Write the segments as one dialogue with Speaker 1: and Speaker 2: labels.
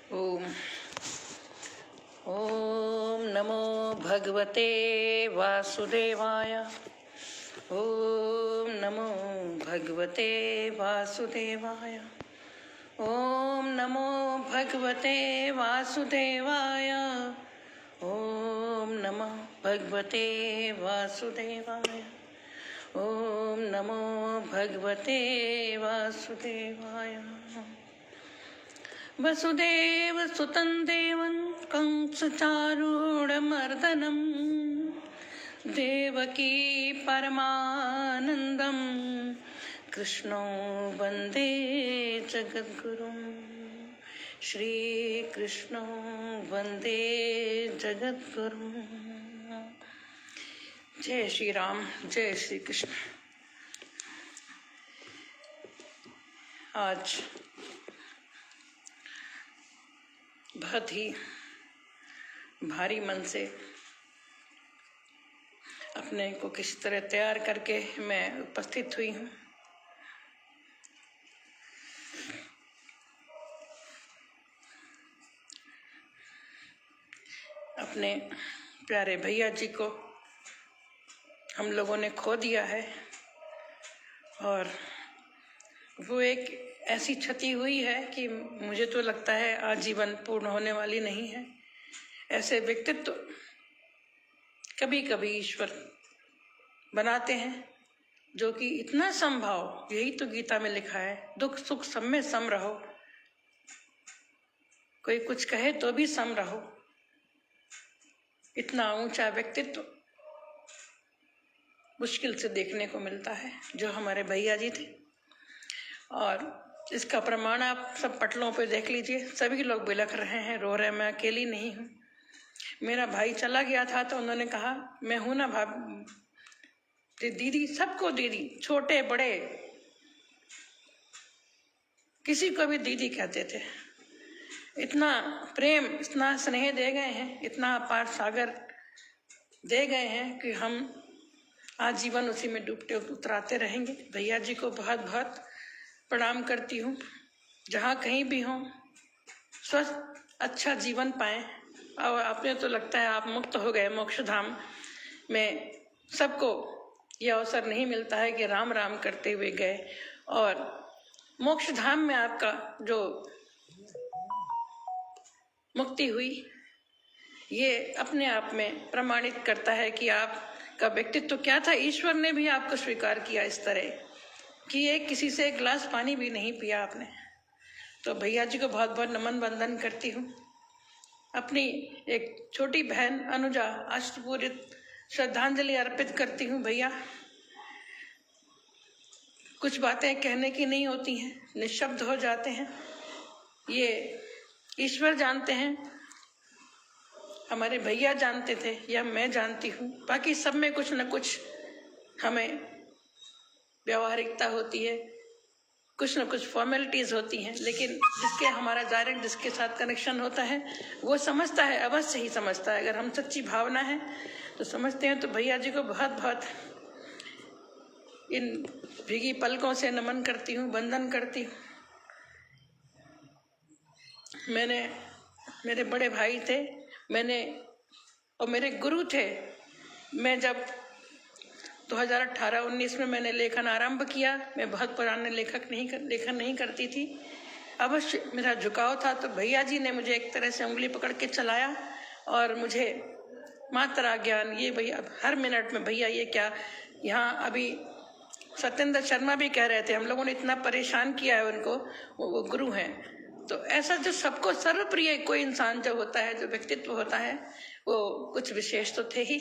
Speaker 1: ओम ओम नमो भगवते वासुदेवाय। ओम नमो भगवते वासुदेवाय। ओम नमो भगवते वासुदेवाय। ओम नमो भगवते वासुदेवाय। ओम नमो भगवते वासुदेवाय। वसुदेव सुतं देवं कंसचारूढमर्दनं देवकी परमानन्दं कृष्णो वन्दे जगद्गुरुं। श्रीकृष्णो वन्दे जगद्गुरुं। जय श्री राम, जय श्री कृष्ण। आज बहुत ही भारी मन से अपने को किसी तरह तैयार करके मैं उपस्थित हुई हूँ। अपने प्यारे भैया जी को हम लोगों ने खो दिया है और वो एक ऐसी क्षति हुई है कि मुझे तो लगता है आजीवन पूर्ण होने वाली नहीं है। ऐसे व्यक्तित्व कभी कभी ईश्वर बनाते हैं जो कि इतना समभाव, यही तो गीता में लिखा है, दुख सुख सब में सम रहो। कोई कुछ कहे तो भी सम रहो। इतना ऊंचा व्यक्तित्व मुश्किल से देखने को मिलता है जो हमारे भैया जी थे। और इसका प्रमाण आप सब पटलों पे देख लीजिए, सभी लोग बिलख रहे हैं, रो रहे हैं। मैं अकेली नहीं हूँ। मेरा भाई चला गया था तो उन्होंने कहा मैं हूं ना दीदी, सबको दीदी, छोटे बड़े किसी को भी दीदी कहते थे। इतना प्रेम, इतना स्नेह दे गए हैं, इतना अपार सागर दे गए हैं कि हम आजीवन उसी में डूबते उतराते रहेंगे। भैया जी को बहुत बहुत प्रणाम करती हूँ। जहाँ कहीं भी हों, स्वस्थ अच्छा जीवन पाएं। और आपने तो लगता है आप मुक्त हो गए मोक्ष धाम में। सबको यह अवसर नहीं मिलता है कि राम राम करते हुए गए। और मोक्ष धाम में आपका जो मुक्ति हुई, ये अपने आप में प्रमाणित करता है कि आपका व्यक्तित्व क्या था। ईश्वर ने भी आपको स्वीकार किया इस तरह कि ये किसी से एक गिलास पानी भी नहीं पिया आपने। तो भैया जी को बहुत बहुत नमन वंदन करती हूँ। अपनी एक छोटी बहन अनुजा अष्टपूरित श्रद्धांजलि अर्पित करती हूँ। भैया, कुछ बातें कहने की नहीं होती हैं, निशब्द हो जाते हैं। ये ईश्वर जानते हैं, हमारे भैया जानते थे, या मैं जानती हूँ। बाकी सब में कुछ न कुछ हमें व्यवहारिकता होती है, कुछ न कुछ फॉर्मेलिटीज होती हैं। लेकिन जिसके हमारा डायरेक्ट जिसके साथ कनेक्शन होता है वो समझता है, अवश्य ही समझता है। अगर हम सच्ची भावना है तो समझते हैं। तो भैया जी को बहुत बहुत इन भीगी पलकों से नमन करती हूँ, वंदन करती हूँ। मेरे बड़े भाई थे, और मेरे गुरु थे। मैं जब 2018-19 में मैंने लेखन आरंभ किया, मैं बहुत पुराने लेखन नहीं करती थी। अवश्य मेरा झुकाव था। तो भैया जी ने मुझे एक तरह से उंगली पकड़ के चलाया और मुझे मात्रा ज्ञान, ये भैया अब हर मिनट में भैया ये क्या। यहाँ अभी सत्येंद्र शर्मा भी कह रहे थे, हम लोगों ने इतना परेशान किया है उनको, वो गुरु हैं। तो ऐसा जो सबको सर्वप्रिय कोई इंसान जो होता है, जो व्यक्तित्व होता है, वो कुछ विशेष तो थे ही।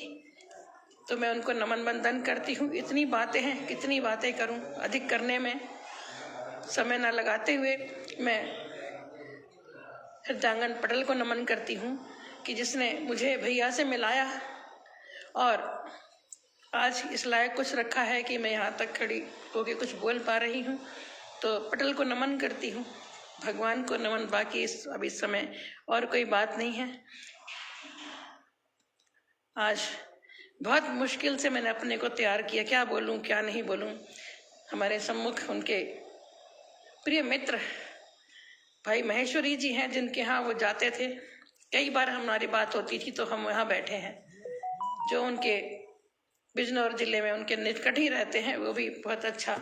Speaker 1: तो मैं उनको नमन वंदन करती हूँ। इतनी बातें हैं, कितनी बातें करूँ, अधिक करने में समय न लगाते हुए मैं हृदयांगन पटेल को नमन करती हूँ कि जिसने मुझे भैया से मिलाया और आज इस लायक कुछ रखा है कि मैं यहाँ तक खड़ी होकर कुछ बोल पा रही हूँ। तो पटेल को नमन करती हूँ, भगवान को नमन। बाकी अब इस समय और कोई बात नहीं है। आज बहुत मुश्किल से मैंने अपने को तैयार किया, क्या बोलूं क्या नहीं बोलूं। हमारे सम्मुख उनके प्रिय मित्र भाई महेश्वरी जी हैं जिनके यहाँ वो जाते थे, कई बार हमारी बात होती थी तो हम यहाँ बैठे हैं, जो उनके बिजनौर जिले में उनके निकट ही रहते हैं, वो भी बहुत अच्छा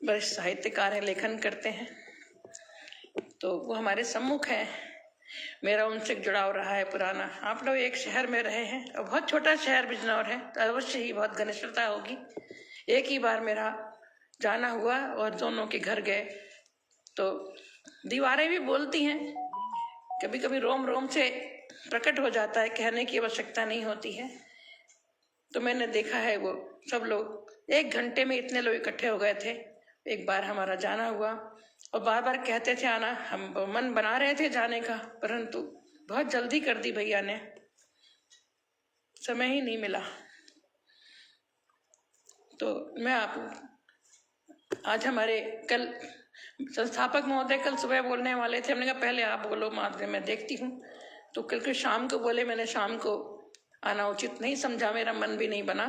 Speaker 1: वरिष्ठ साहित्यकार हैं, लेखन करते हैं, तो वो हमारे सम्मुख हैं। मेरा उनसे जुड़ाव रहा है पुराना। आप लोग एक शहर में रहे हैं और बहुत छोटा शहर बिजनौर है, तो अवश्य ही बहुत घनिष्ठता होगी। एक ही बार मेरा जाना हुआ और दोनों के घर गए, तो दीवारें भी बोलती हैं, कभी कभी रोम रोम से प्रकट हो जाता है, कहने की आवश्यकता नहीं होती है। तो मैंने देखा है वो सब लोग 1 घंटे में इतने लोग इकट्ठे हो गए थे। एक बार हमारा जाना हुआ और बार बार कहते थे आना, हम मन बना रहे थे जाने का, परंतु बहुत जल्दी कर दी भैया ने, समय ही नहीं मिला। तो मैं आज हमारे कल संस्थापक महोदय कल सुबह बोलने वाले थे, हमने कहा पहले आप बोलो माधुरी, मैं देखती हूँ। तो कल शाम को बोले, मैंने शाम को आना उचित नहीं समझा, मेरा मन भी नहीं बना,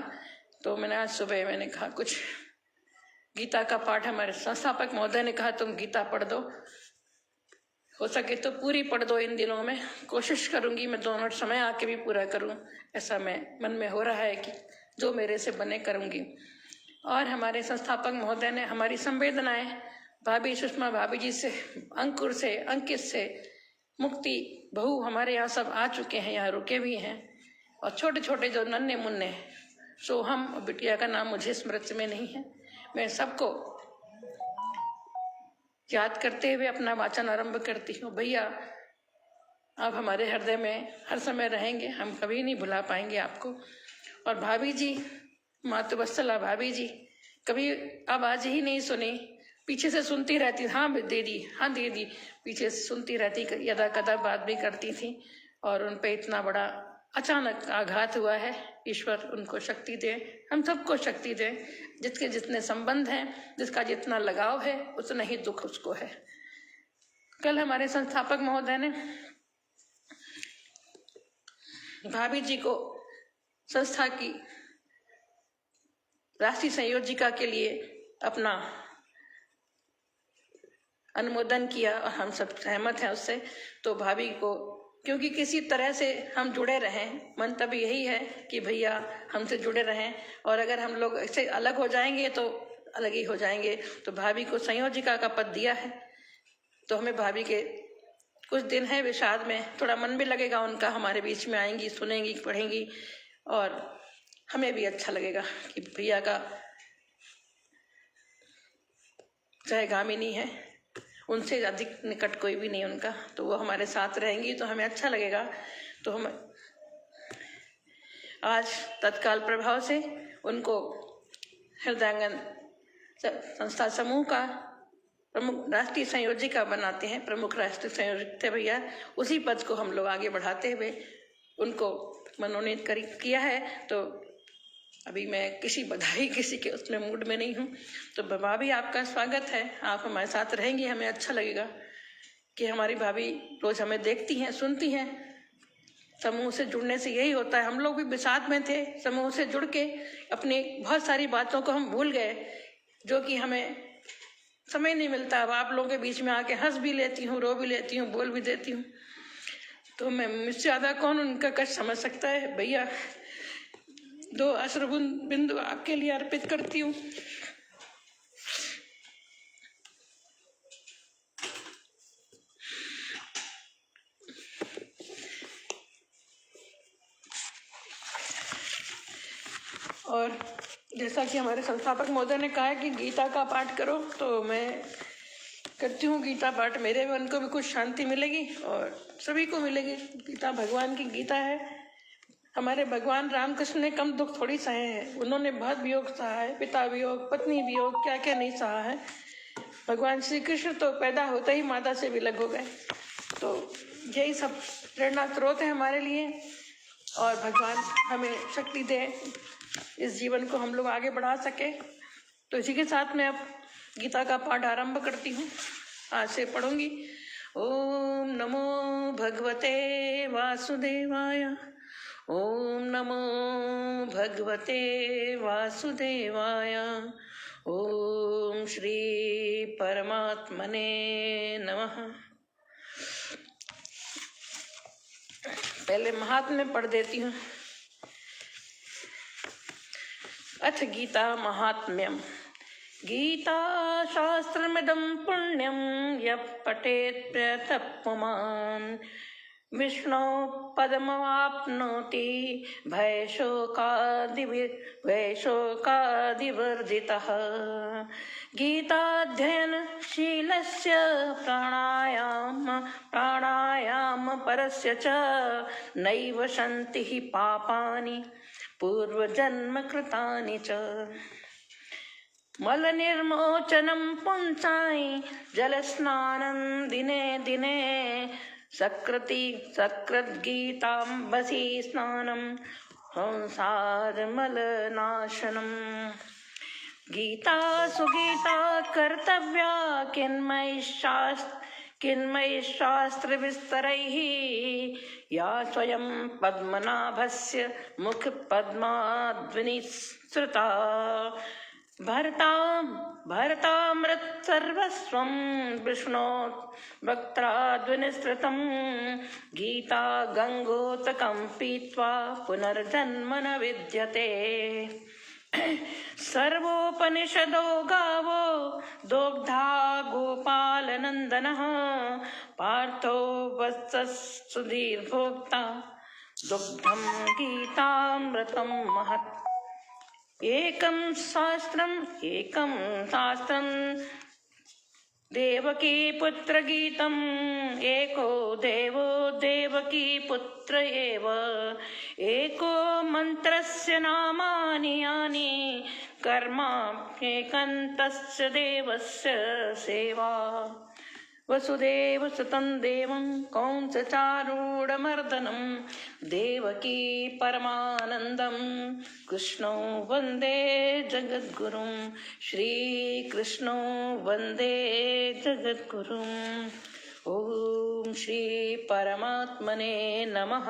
Speaker 1: तो मैंने आज सुबह मैंने कहा कुछ गीता का पाठ, हमारे संस्थापक महोदय ने कहा तुम गीता पढ़ दो, हो सके तो पूरी पढ़ दो इन दिनों में, कोशिश करूंगी मैं 2 मिनट समय आके भी पूरा करूं, ऐसा मैं मन में हो रहा है कि जो मेरे से बने करूंगी। और हमारे संस्थापक महोदय ने हमारी संवेदनाएं भाभी सुषमा भाभी जी से, अंकुर से, अंकित से, मुक्ति बहू हमारे यहाँ सब आ चुके हैं, यहाँ रुके भी हैं, और छोटे छोटे जो नन्हे मुन्ने सोहम और बिटिया का नाम मुझे स्मृति में नहीं है, मैं सबको याद करते हुए अपना वाचन आरंभ करती हूँ। भैया आप हमारे हृदय में हर समय रहेंगे, हम कभी नहीं भुला पाएंगे आपको। और भाभी जी, मातुवत्सला भाभी जी, कभी आवाज ही नहीं सुनी, पीछे से सुनती रहती, हाँ दीदी, हाँ दीदी, पीछे से सुनती रहती, यदा कदा बात भी करती थी। और उन पे इतना बड़ा अचानक आघात हुआ है, ईश्वर उनको शक्ति दे, हम सबको शक्ति दे। जिसके जितने संबंध हैं, जिसका जितना लगाव है, उतना ही दुख उसको है। कल हमारे संस्थापक महोदय ने भाभी जी को संस्था की राष्ट्रीय संयोजिका के लिए अपना अनुमोदन किया और हम सब सहमत हैं उससे। तो भाभी को, क्योंकि किसी तरह से हम जुड़े रहें, मंतव्य यही है कि भैया हमसे जुड़े रहें, और अगर हम लोग ऐसे अलग हो जाएंगे तो अलग ही हो जाएंगे। तो भाभी को संयोजिका का पद दिया है, तो हमें भाभी के कुछ दिन है विषाद में, थोड़ा मन भी लगेगा उनका, हमारे बीच में आएंगी, सुनेंगी, पढ़ेंगी, और हमें भी अच्छा लगेगा कि भैया का सहगामिनी है, उनसे अधिक निकट कोई भी नहीं उनका, तो वो हमारे साथ रहेंगी तो हमें अच्छा लगेगा। तो हम आज तत्काल प्रभाव से उनको हृदयाङ्गन संस्था समूह का प्रमुख राष्ट्रीय संयोजिका बनाते हैं, प्रमुख राष्ट्रीय संयोजक थे भैया, उसी पद को हम लोग आगे बढ़ाते हुए उनको मनोनीत किया है। तो अभी मैं किसी बधाई किसी के उसमें मूड में नहीं हूँ। तो भाभी आपका स्वागत है, आप हमारे साथ रहेंगी, हमें अच्छा लगेगा कि हमारी भाभी रोज हमें देखती हैं, सुनती हैं। समूह से जुड़ने से यही होता है, हम लोग भी विषाद में थे, समूह से जुड़ के अपनी बहुत सारी बातों को हम भूल गए, जो कि हमें समय नहीं मिलता। अब आप लोगों के बीच में आके हंस भी लेती हूँ, रो भी लेती हूँ, बोल भी देती हूँ, तो मैं मुझसे ज़्यादा कौन उनका कष्ट समझ सकता है। भैया 2 अश्रु बिंदु आपके लिए अर्पित करती हूँ। और जैसा कि हमारे संस्थापक महोदय ने कहा है कि गीता का पाठ करो, तो मैं करती हूँ गीता पाठ। मेरे मन को भी कुछ शांति मिलेगी और सभी को मिलेगी। गीता भगवान की गीता है। हमारे भगवान रामकृष्ण ने कम दुख थोड़ी सहे हैं, उन्होंने बहुत वियोग सहा है, पिता वियोग, पत्नी वियोग, क्या क्या नहीं सहा है। भगवान श्री कृष्ण तो पैदा होते ही माता से विलग हो गए। तो यही सब प्रेरणा स्रोत है हमारे लिए, और भगवान हमें शक्ति दे, इस जीवन को हम लोग आगे बढ़ा सके। तो इसी के साथ मैं अब गीता का पाठ आरंभ करती हूँ, आज से पढ़ूंगी। ओम नमो भगवते वासुदेवाय, ओम नमो भगवते वासुदेवाय, ओम श्री परमात्मने नमः। पहले महात्म्य पढ़ देती हूँ। अथ गीता महात्म्यम। गीता शास्त्रमिदं पुण्यं यः पठेत् प्रयतः पुमान् विष्णो पदमवाप्नोति भयशोकादिवर्जितः। गीताध्ययनशीलस्य प्राणायाम परस्य च नैव सन्ति हि पापानि पूर्वजन्म कृतानि च। मलनिर्मोचनं पुंसाय जलस्नानं दिने दिने सकृद्गीताम्बसी स्नानं संसारमलनाशनम्। गीता सुगीता कर्तव्या किन्मयि शास्त्रविस्तरैः या स्वयं पद्मनाभस्य मुखपद्माद्विनिसृता। भरतामृत सर्वस्वं विष्णोः वक्त्राद्विनिसृतं। गीता गंगोतकं पीत्वा पुनर्जन्म न विद्यते। सर्वोपनिषदो गावो दोग्धा गोपालनन्दनः। पार्थो वत्सः सुधीर्भोक्ता दुग्धं गीतामृतं महत्। एकं शास्त्रं देवकी पुत्र गीतम् एको देवो देवकी पुत्र एव। एको मंत्रस्य नामानि यानि कर्माप्येकन्तस्य देवस्य सेवा। वसुदेवसुतं देवं कंसचारूढमर्दनं देवकी परमानन्दं कृष्णो वन्दे जगद्गुरुं। श्रीकृष्णो वन्दे जगद्गुरुम्। ओम श्री परमात्मने नमः।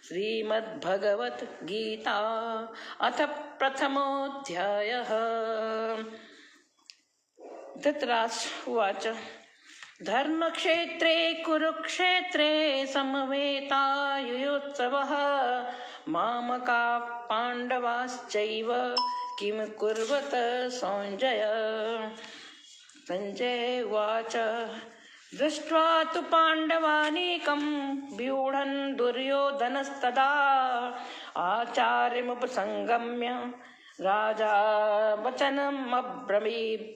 Speaker 1: श्रीमद्भगवत गीता अथ प्रथमोऽध्यायः। धृतराष्ट्र उवाच धर्मक्षेत्रे कुरुक्षेत्रे समवेतायुयोत्सवः। मामकाः पाण्डवाश्चैव किं कुर्वत संजय। संजय उवाच दृष्ट्वा तु पाण्डवानीकं व्यूढं दुर्योधनस्तदा। आचार्यमुपसंगम्य राजा वचनमब्रवीत्।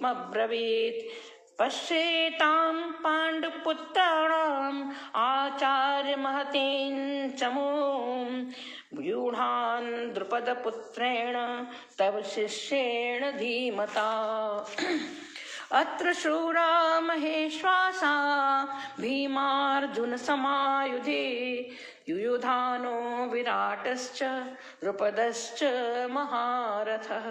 Speaker 1: पश्येतां पाण्डुपुत्राणाम् आचार्यमहतीं चमूं। व्यूढान् द्रुपदपुत्रेण तव शिष्येण धीमता। अत्र शूरा महेश्वासा भीमार्जुनसमायुधे। युयुधानो विराटश्च द्रुपदश्च महारथः।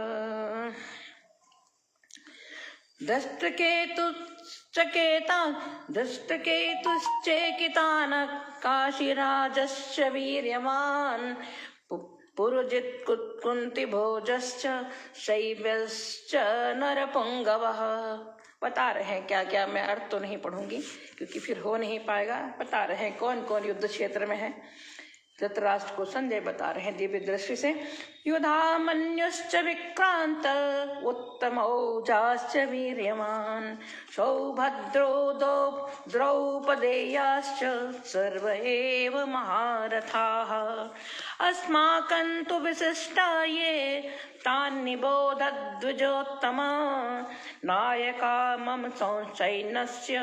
Speaker 1: दृष्टकेतुश्चेकितानः काशीराजश्च वीर्यवान्। पुरुजित् कुन्तिभोजश्च शैब्यश्च नरपुंगवः। बता रहे हैं क्या क्या, मैं अर्थ तो नहीं पढ़ूंगी क्योंकि फिर हो नहीं पाएगा। बता रहे हैं कौन कौन युद्ध क्षेत्र में है। धृतराष्ट्र को संजय बता रहे हैं दिव्य दृष्टि से। युधामन्युश्च विक्रांत उत्तमौजाश्च वीर्यवान्। सौभद्रो द्रौपदेयाश्च सर्व एव महारथाः। अस्माकं तु विशिष्टा ये तान्निबोधद्विजोत्तम। नायका मम सैन्यस्य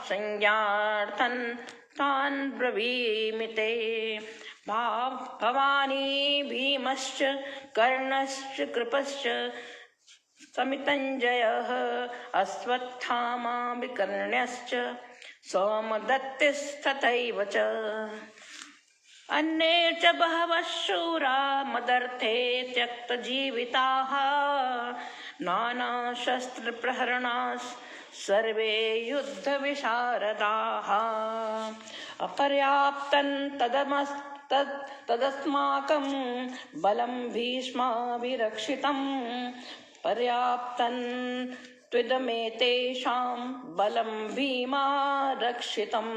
Speaker 1: संज्ञार्थं तान् ब्रवीमि ते। भवानी भीमश्च कर्णश्च कृपश्च समितञ्जयः अश्वत्थामा विकर्ण्यश्च सोमदत्तिस्तथैव च। अन्ये च बहवः शूरा मदर्थे त्यक्तजीविताः। नानाशस्त्रप्रहरणाः सर्वे युद्धविशारदाः। अपर्याप्तं तदस्माकं बलं भीष्माभिरक्षितं। पर्याप्तं त्विदमेतेषां बलं भीमारक्षितम्।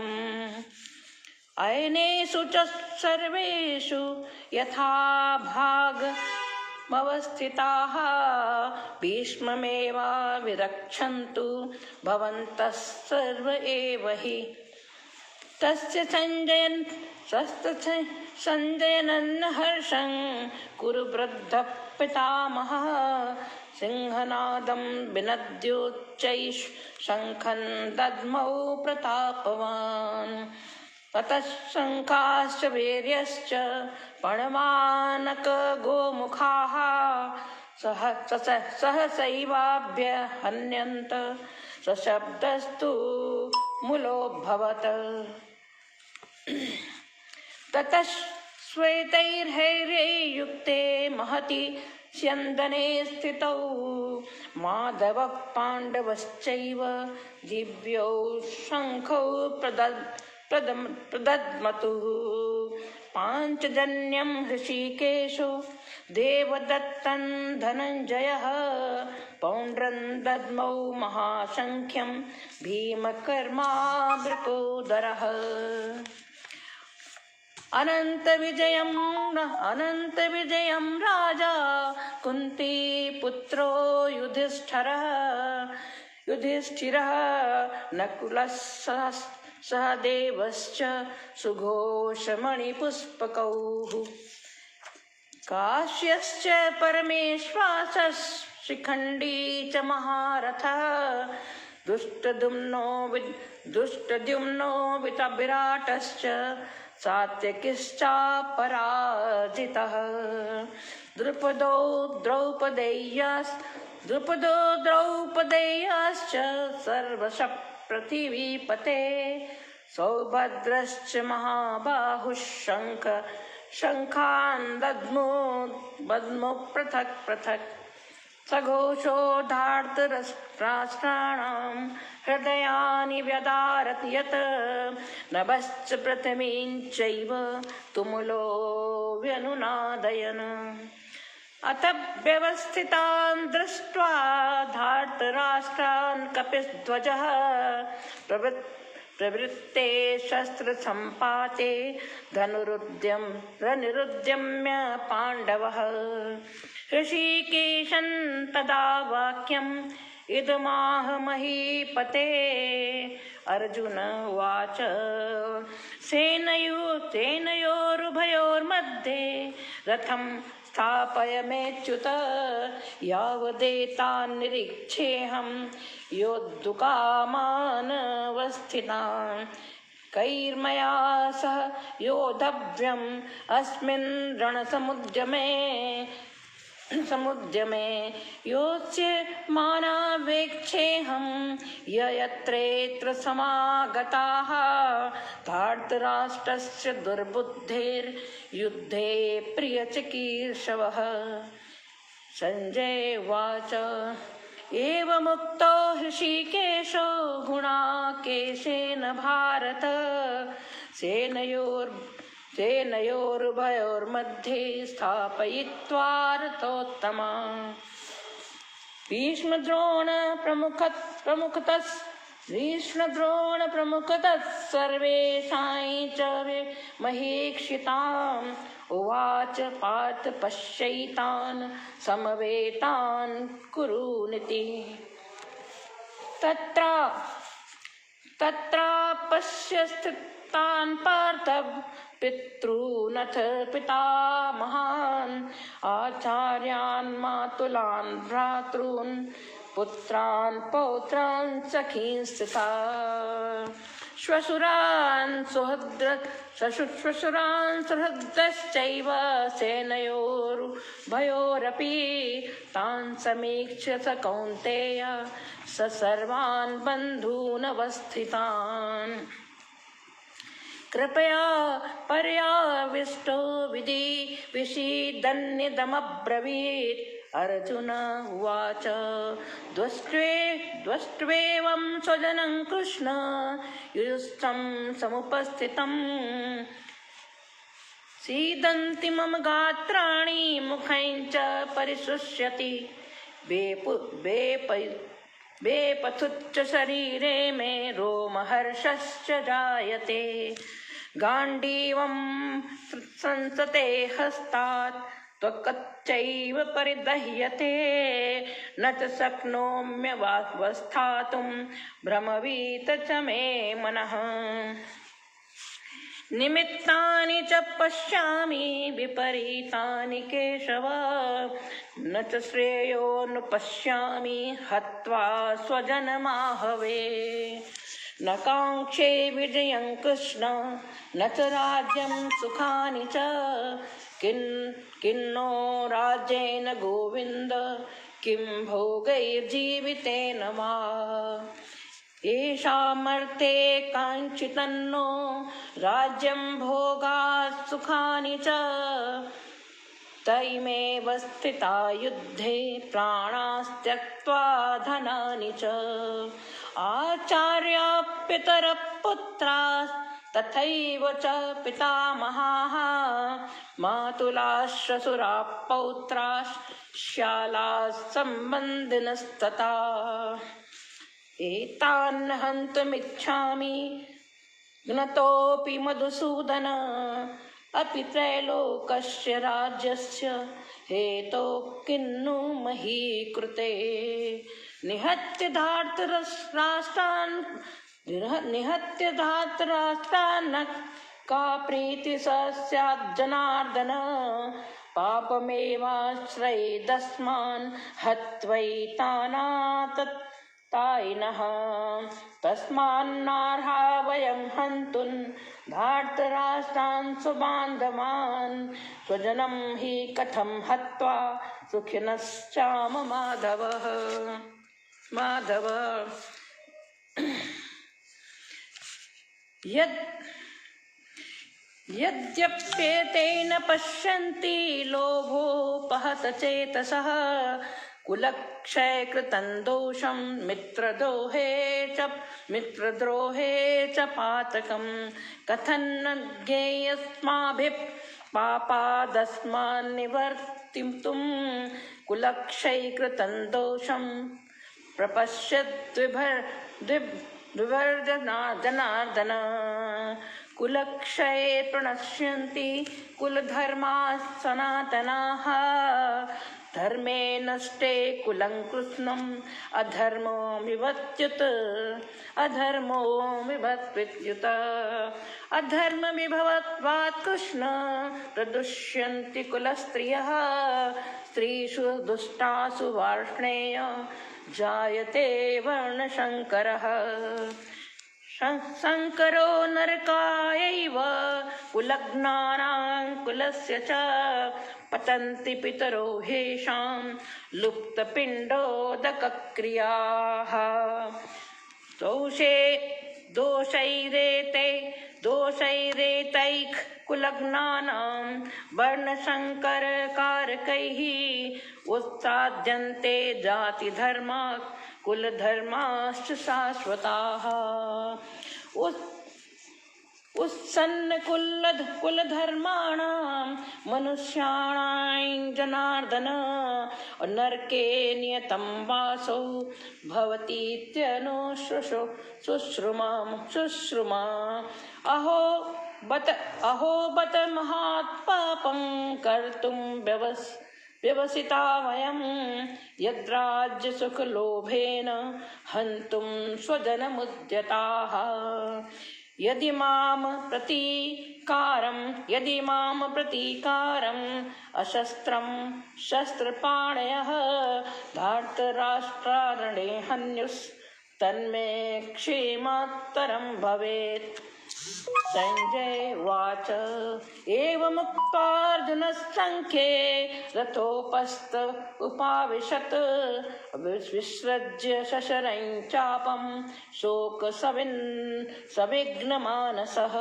Speaker 1: अयनेषु च सर्वेषु यथा भागमवस्थिताः भीष्ममेवाविरक्षन्तु भवन्तः सर्व एव हि। तस्य संजयनन् हर्षं कुरु वृद्धः पितामहः सिंहनादं विनद्योच्चैः शङ्खं दद्मौ प्रतापवान्। ततः शङ्खाश्च वीर्यश्च पणवानक गोमुखाः सहसैवाभ्यहन्यन्त सशब्दस्तु मुलोऽभवत्। ततः श्वेतैर्हैर्यैर्युक्ते महति स्यन्दने स्थितौ माधवः पाण्डवश्चैव दिव्यौ शङ्खौ प्रदद्मतुः। पाञ्चजन्यं हृषीकेशो देवदत्तं धनञ्जयः पौण्ड्रं दद्मौ महासङ्ख्यं भीमकर्मावृकोदरः। अनन्तविजयं राजा कुन्तीपुत्रो युधिष्ठिरः नकुलः सहदेवश्च सुघोषमणिपुष्पकौ काश्यश्च परमेश्वासः शिखण्डी च महारथः दुष्टद्युम्नो विराटश्च सात्यकिश्चापराजितः। द्रुपदो द्रौपदेयाश्च सर्वशः पृथिवीपते सौभद्रश्च महाबाहुः शङ्खान् दद्मो पृथक् पृथक्। सघोषो धार्तराष्ट्राणां हृदयानि व्यदारत् यत् नभश्च प्रथमीञ्चैव तुमुलो व्यनुनादयन्। अथ व्यवस्थितान् दृष्ट्वा धार्तराष्ट्रान् कपिध्वजः प्रवृत्ते शस्त्रसम्पाते धनुरुद्यम्य पाण्डवः। ऋषिकेशं तदा वाक्यम् इदमाह महीपते। अर्जुन उवाच सेनयोरुभयोर्मध्ये रथं स्थापयमेच्युत यावदेतान् निरीक्षेऽहं योद्धुकामानवस्थितान्। कैर्मया सह योद्धव्यम् अस्मिन् रणसमुद्यमे योत्स्य मानावेक्षेऽहं यत्रैत्र समागताः। धार्तराष्ट्रस्य दुर्बुद्धेर्युद्धे प्रियचिकीर्षवः। सञ्जय उवाच एवमुक्तो हृषीकेशो गुणाकेशेन भारत सेनयोरुभयोर्मध्ये स्थापयित्वा रथोत्तमा। भीष्मद्रोणप्रमुखतः सर्वेषां च महीक्षिताम् उवाच पार्थ पश्यैतान् समवेतान् कुरुनिति। तत्रापश्य स्थितान् पार्थ पितॄनथ पितामहान् आचार्यान् मातुलान् भ्रातॄन् पुत्रान् पौत्रान् सखींस्तथा श्वशुरान् सुहृदश्चैव सेनयोरुभयोरपि तान् समीक्ष्य स कौन्तेय स सर्वान् बन्धूनवस्थितान्। कृपया पर्याविष्टो विषीदन्निदमब्रवीत्। अर्जुन उवाच द्वष्ट्वेवं स्वजनं कृष्ण युयुत्सं समुपस्थितम् सीदन्ति मम गात्राणि मुखं च परिशुष्यति बेपथुच्च शरीरे मे रोमहर्षश्च जायते। गाण्डीवं संसते हस्तात् त्वक्कच्चैव परिदह्यते न च शक्नोम्यवस्थातुं भ्रमवीत च मे मनः निमित्तानि च पश्यामि विपरीतानि केशव न च श्रेयोनुपश्यामि हत्वा स्वजनमाहवे न काङ्क्षे विजयं कृष्ण न च राज्यं सुखानि च किन्नो राज्येन गोविन्द किं भोगैर्जीवितेन वा येषामर्थे काञ्चितन्नो राज्यं भोगात् सुखानि च तैमेव स्थिता युद्धे प्राणास्त्यक्त्वा धनानि च आचार्याः पितरः पुत्राः तथैव च पितामहाः मातुलाः श्वशुराः पौत्राः श्यालाः सम्बन्धिनस्तथा एतान् हन्तुमिच्छामि ज्ञतोऽपि मधुसूदन अपि त्रैलोकस्य राज्यस्य हेतो किन्नु मही कृते निहत्य धार्तराष्ट्रान् का प्रीति स्यात् जनार्दन पापमेवाश्रयेदस्मान् हत्वैतानाततायिनः तस्मान्नार्हा वयं हन्तुं धार्तराष्ट्रान् सुबान्धवान् स्वजनं हि कथं हत्वा सुखिनश्चाम माधवः माधव यद्यप्येतेन पश्यन्ति लोभोपहत चेतसः कुलक्षयकृतं दोषं मित्रद्रोहे च पातकं कथन्न ज्ञेयस्माभिः पापादस्मान् निवर्तितुं कुलक्षयकृतं दोषं प्रपश्यद्विभर्जनार्दन कुलक्षये प्रणश्यन्ति कुलधर्माः सनातनाः धर्मे नष्टे कुलं कृष्णम् अधर्मो विभत्युत अधर्म विभवत्वात् कृष्ण प्रदुष्यन्ति कुलस्त्रियः स्त्रीषु दुष्टासु वार्ष्णेय जायते वर्णशङ्करः शङ्करो नरकायैव कुलघ्नानां कुलस्य च पतन्ति पितरो हेषां लुप्तपिण्डोदकक्रियाः दोषैरेतैः कुलघ्नानां वर्णशङ्करकारकैः उत्साद्यन्ते जातिधर्मा कुलधर्माश्च शाश्वताः उत्सन्न कुलधर्माणां मनुष्याणां जनार्दन नरके नियतं वासो भवतीत्यनो शुश्रुमा अहो बत महात्पापं कर्तुं व्यवसिता वयं यद्राज्यसुखलोभेन हन्तुं स्वजनमुद्यताः यदि मां प्रतीकारम् अशस्त्रं शस्त्रपाणयः धार्तराष्ट्रारणे हन्युस्तन्मे क्षेमात्तरं भवेत् संजय उवाच एवमुक्त्वार्जुनस्सङ्ख्ये रथोपस्थ उपाविशत् विसृज्य शशरं चापं सविघ्नमानसः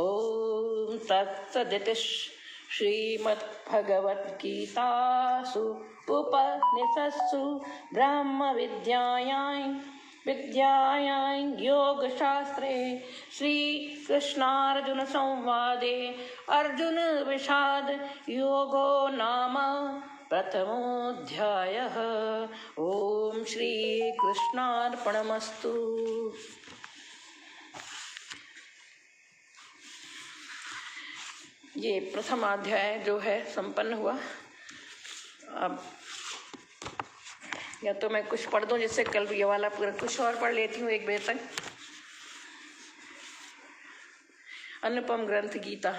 Speaker 1: ॐ तत्सदिति श्रीमद्भगवद्गीतासु उपनिषत्सु ब्रह्मविद्यायां योगशास्त्रे श्रीकृष्णार्जुन संवादे अर्जुन विषाद योगो नाम प्रथमोऽध्यायः। ओम श्रीकृष्णार्पणमस्तु। ये प्रथम अध्याय जो है संपन्न हुआ। अब या तो मैं कुछ पढ़ दूं जिससे कल ये वाला पूरा, कुछ और पढ़ लेती हूँ 1 बजे तक। अनुपम ग्रंथ गीता,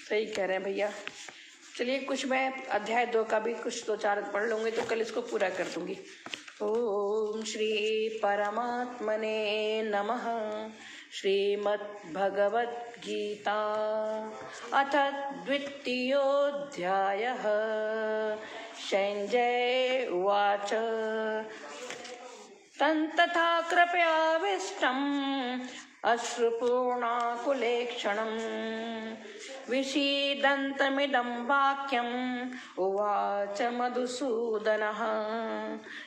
Speaker 1: सही कह रहे हैं भैया। चलिए कुछ मैं अध्याय 2 का भी कुछ 2-4 पढ़ लूँगी तो कल इसको पूरा कर दूंगी। ओम श्री परमात्मने नमः। श्रीमद्भगवद्गीता अथ 2. संजय उवाच तन्तथा कृपयाविष्टम् अश्रुपूर्णाकुलेक्षणम् विषीदन्तमिदं वाक्यम् उवाच मधुसूदनः।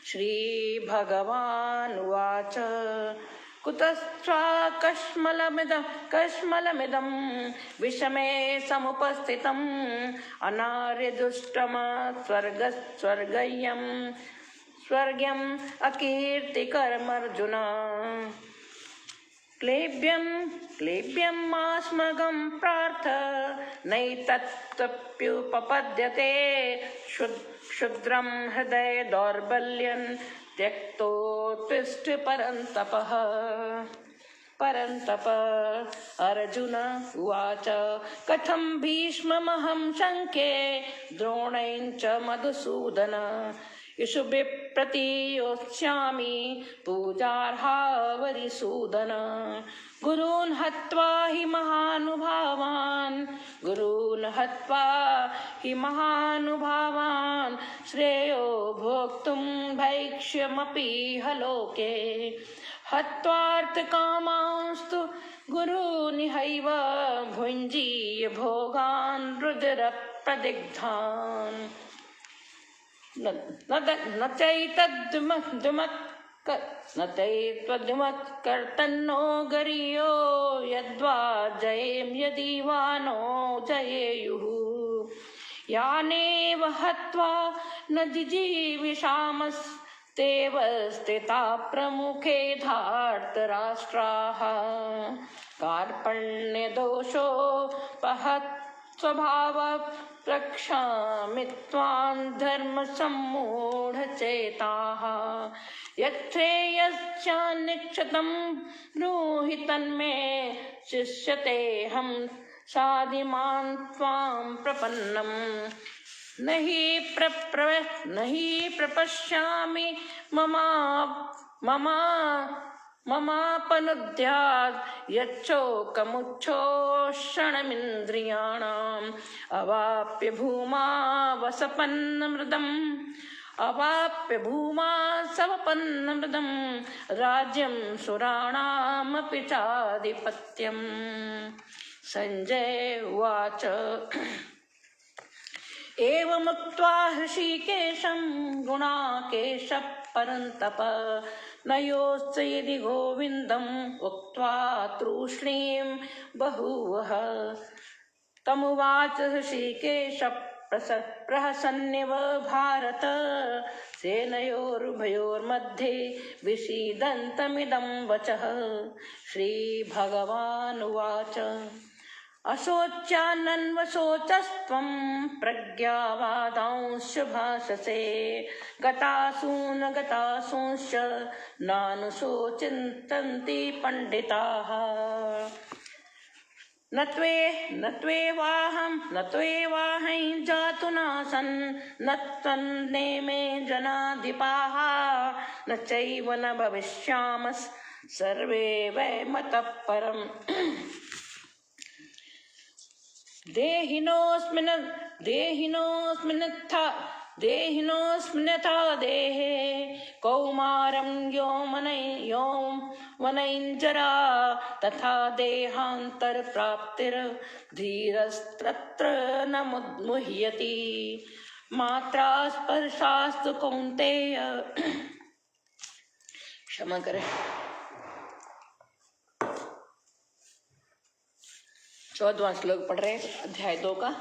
Speaker 1: श्रीभगवानुवाच कुतस्त्वाकश्मलमिदं विषमे समुपस्थितम् अनार्यदुष्टम स्वर्ग्यम् अकीर्तिकरमर्जुन। क्लेब्यं मास्मगं पार्थ नैतत्तप्युपपद्यते क्षुद्रं हृदय दौर्बल्यं त्यक्तोत्तिष्ठ परन्तप। अर्जुन उवाच कथं भीष्ममहं शङ्के द्रोणं च मधुसूदन। यशुभिप्रतियोत्स्यामि पूजार्हावरिसूदन। गुरून् हत्वा हि महानुभावान् श्रेयो भोक्तुं भैक्ष्यमपि हलोके। हत्वार्थकामांस्तु गुरूनिहैव भुञ्जीय भोगान् रुधिरप्रदिग्धान्। न चैतद्विमत्कर्तन्नो गरीयो यद्वा जयेम यदि वा नो जयेयुः। यानेव हत्वा न जिजीविषामस्तेव स्थिता प्रमुखे धार्तराष्ट्राः। कार्पण्यदोषोपहत् स्वभाव रक्षामि त्वां धर्मसम्मूढचेताः। यच्छ्रेयश्चान्निक्षतं ब्रूहि तन्मे शिष्यतेऽहं साधिमां त्वां प्रपन्नम्। न हि प्रपश्यामि ममापनुद्यात् यच्छोकमुच्छोषणमिन्द्रियाणाम्। अवाप्य भूमा सवपन्नमृदम् राज्यं सुराणामपि चाधिपत्यम्। संजय उवाच एवमुक्त्वा हृषीकेशं गुणाकेशः परन्तप न योत्स्य यदि गोविन्दम् उक्त्वा तूष्णीं बभूवः। तमुवाच हृषीकेशः प्रहसन्निव भारत सेनयोरुभयोर्मध्ये विषीदन्तमिदं वचः। श्रीभगवानुवाच अशोच्यानन्वशोचस्त्वं प्रज्ञावादांश्च भाषसे गतासूनगतासूंश्च नानुशोचिन्तन्ति पण्डिताः। न त्वेवाहं जातु नासन् न त्वन्नेमे जनाधिपाः न चैव न भविष्यामः सर्वे वै मतः परम्। देहिनोऽस्मिन्नथा देहे कौमारं यौवनैर्जरा तथा देहान्तरप्राप्तिर्धीरस्तत्र न मुह्यति। मात्रा स्पर्शास्तु कौन्तेय, क्षमा करें, 14वां श्लोक पढ़ रहे हैं अध्याय 2 का।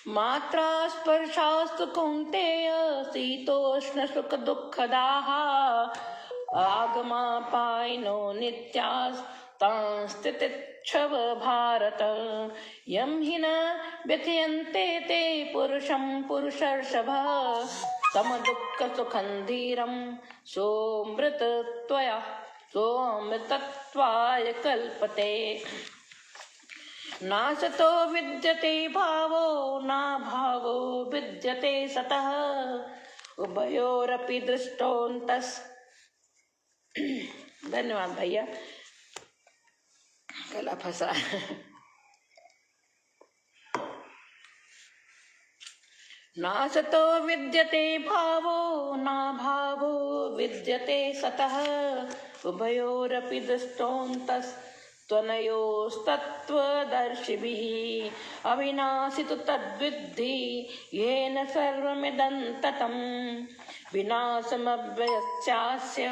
Speaker 1: मात्रा स्पर्शास्तु कौन्तेय शीतोष्ण सुख दुःखदाः आगमापायिनो नित्यास् तांस्तितिच्छव भारत यं हि न व्यथयन्ते ते पुरुषं पुरुषर्षभ समदुःखसुखं धीरं सोऽमृतत्वाय कल्पते नासतो विद्यते भावो नाभावो विद्यते सतः उभयोरपि दृष्टोऽन्तस्। धन्यवाद भैया, गला फंसा। नासतो विद्यते भावो नाभावो विद्यते सतः उभयोरपि दृष्टोऽन्तस्त्वनयोस्तत्त्वदर्शिभिः अविनाशि तु तद्विद्धि येन सर्वमिदं ततं विनाशमव्ययस्यास्य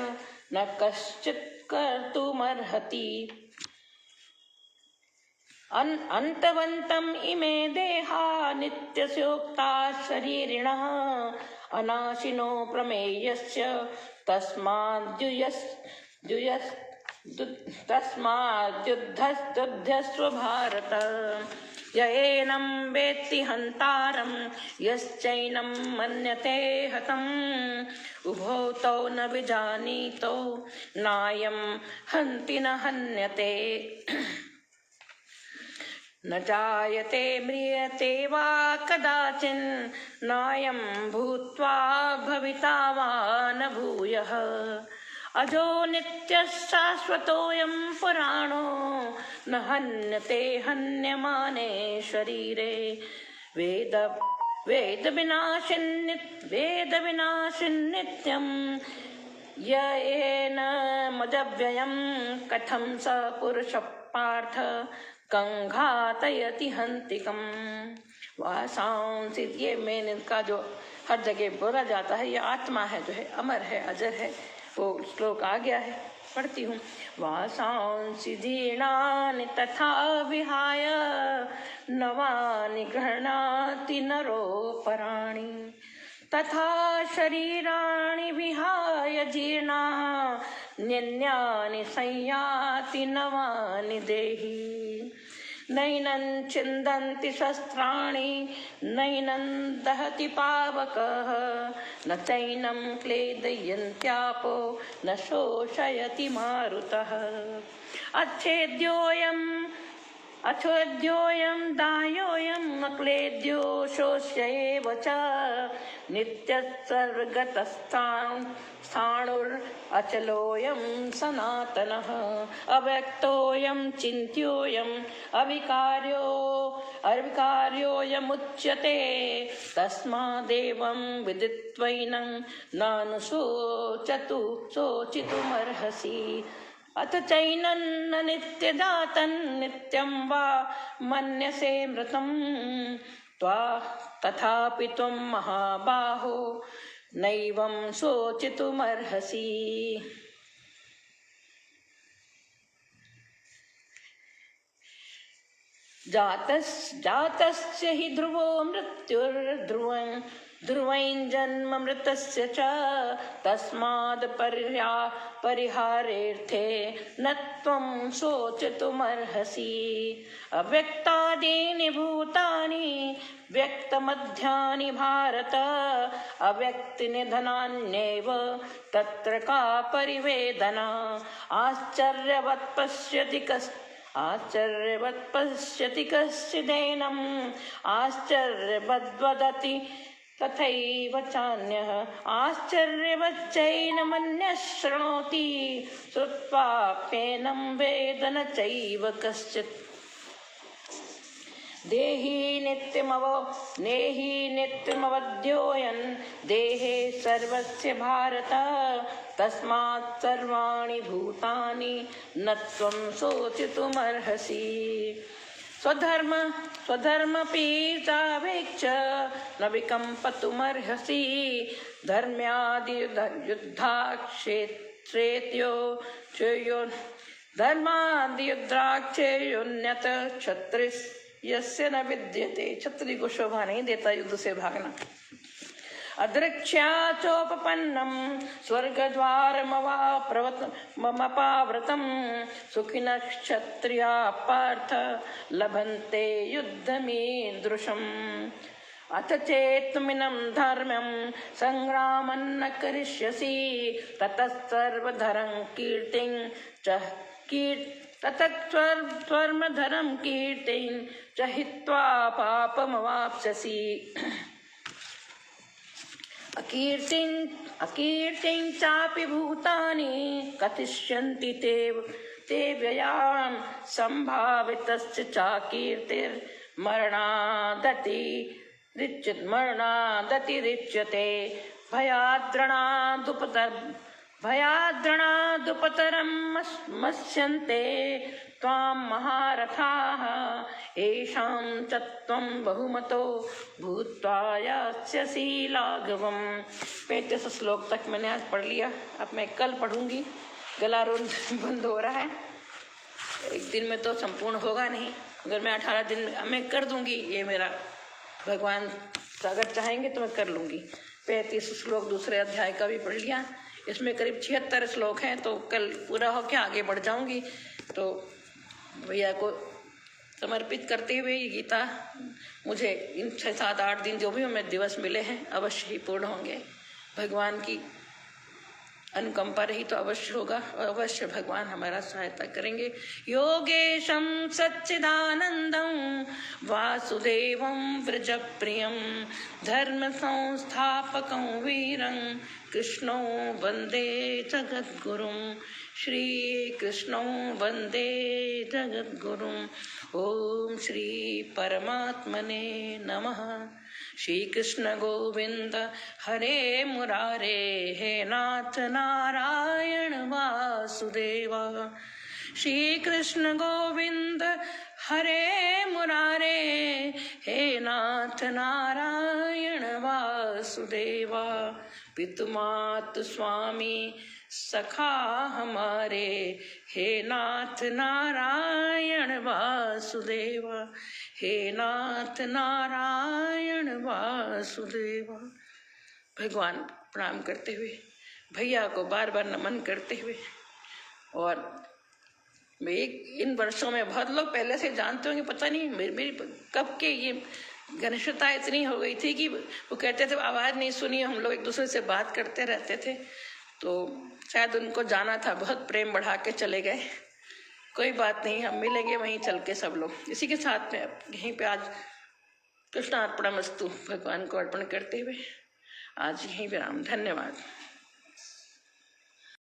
Speaker 1: न कश्चित् कर्तुमर्हति। अन्तवन्तम् इमे देहा नित्यस्योक्ता शरीरिणः अनाशिनो प्रमेयस्य तस्माद्युध्यस्व भारत य एनं वेत्ति हन्तारं यश्चैनं मन्यते हतम् उभौ तौ न विजानीतो नायं हन्ति न हन्यते न जायते म्रियते वा कदाचिन् नायं भूत्वा भविता वा न भूयः अजो नित्यः शाश्वतोऽयं पुराणो न हन्यते हन्यमाने शरीरे वेदविनाशिन्नित्यं य येन मदव्ययं कथं स पुरुषः पार्थ कंघातयति हंतिकम। वासांसि, ये मैंने का जो हर जगह बोला जाता है, ये आत्मा है जो है अमर है अजर है, वो श्लोक आ गया है, पढ़ती हूँ। वासांसि जीर्णानि तथा विहाय नवानि गृह्णाति नरोपराणि तथा शरीराणि विहाय जीर्णा न्यन्यानि संयाति नवानि देहि नैनं छिन्दन्ति शस्त्राणि नैनं दहति पावकः न चैनं क्लेदयन्त्यापो न शोषयति मारुतः अच्छेद्योऽयं दाह्योऽयं न क्लेद्यो शोष्य एव च नित्यः सर्वगतस्थाणुरचलोऽयं सनातनः अव्यक्तोऽयं चिन्त्योऽयं अविकार्योऽयमुच्यते तस्मादेवं विदित्वैनं नानुशोचितुमर्हसि अथ चैनन्न नित्यजातं नित्यं वा मन्यसे मृतं त्वा तथापि त्वं महाबाहो नैवं शोचितुमर्हसि। जातस्य हि ध्रुवो ध्रुवं जन्म मृतस्य च तस्माद् परिहारेऽर्थे न त्वं शोचितुमर्हसि। अव्यक्तादीनि भूतानि व्यक्तमध्यानि भारत अव्यक्तनिधनान्येव तत्र का परिवेदना। आश्चर्यवत् पश्यति कश्चिदेनम् आश्चर्यवद्वदति तथैव चान्यः आश्चर्यवच्चैनमन्यः शृणोति श्रुत्वाप्येनं वेद न चैव कश्चित्। देहि नित्यमवध्योऽयं देहे सर्वस्य भारत तस्मात् सर्वाणि भूतानि न त्वं शोचितुमर्हसि। स्वधर्मपीतावेक्ष न विकम्पतुमर्हसि। धर्मादियुद्धाक्षेयोन्यत क्षत्रियस्य न विद्यते। क्षत्रिय को शोभा नहीं देता युद्ध से भागना। अदृक्ष्या चोपपन्नं स्वर्गद्वारमपावृतं सुखिनः क्षत्रियाः पार्थ लभन्ते युद्धमीदृशम् अथ चेत्मिनं धर्म्यं संग्रामं न करिष्यसि ततः सर्वधरं कीर्तिं च ततस्वर्मधरं कीर्तिं च हित्वा पापमवाप्स्यसि अकीर्तिं चापि भूतानि कथिष्यन्ति ते व्ययां संभावितस्य चाकीर्तिर्मरणादतिरिच्यते भयाद्रणादुपतरं मत्स्यन्ते त्वां महारथाः येषां च त्वं बहुमतो भूत्वा यास्यसि लाघवम्। 35 श्लोक तक मैंने आज पढ़ लिया। अब मैं कल पढ़ूंगी। गला रोन बंद हो रहा है, एक दिन में तो संपूर्ण होगा नहीं। अगर मैं 18 दिन मैं कर दूंगी, ये मेरा भगवान अगर चाहेंगे तो मैं कर लूंगी। 35 श्लोक दूसरे अध्याय का भी पढ़ लिया। इसमें करीब 76 श्लोक हैं, तो कल पूरा होकर आगे बढ़ जाऊंगी। तो भैया को समर्पित करते हुए ये गीता मुझे इन 6, 7, 8 दिन जो भी हमें दिवस मिले हैं अवश्य ही पूर्ण होंगे। भगवान की अनुकंपा रही तो अवश्य होगा, अवश्य भगवान हमारा सहायता करेंगे। योगेशं सच्चिदानंदं वासुदेवं व्रजप्रियं धर्म संस्थापकं वीरं कृष्णं वंदे जगद्गुरुं। श्री कृष्णं वंदे जगद्गुरुं। ओम श्री परमात्मने नमः। श्री कृष्ण गोविंद हरे मुरारे, हे नाथ नारायण वासुदेवा। श्री कृष्ण गोविंद हरे मुरारे, हे नाथ नारायण वासुदेवा। पितु मातु स्वामी सखा हमारे, हे नाथ नारायण वासुदेवा, हे नाथ नारायण वासुदेवा। भगवान प्रणाम करते हुए, भैया को बार बार नमन करते हुए, और मैं इन वर्षों में बहुत लोग पहले से जानते होंगे, पता नहीं मेरी कब के ये घनिष्ठता इतनी हो गई थी कि वो कहते थे आवाज़ नहीं सुनी, हम लोग एक दूसरे से बात करते रहते थे। तो शायद उनको जाना था, बहुत प्रेम बढ़ा के चले गए। कोई बात नहीं, हम मिलेंगे वहीं चल के सब लोग। इसी के साथ में यहीं पे आज कृष्णार्पणमस्तु भगवान को अर्पण करते हुए आज यहीं विराम। धन्यवाद।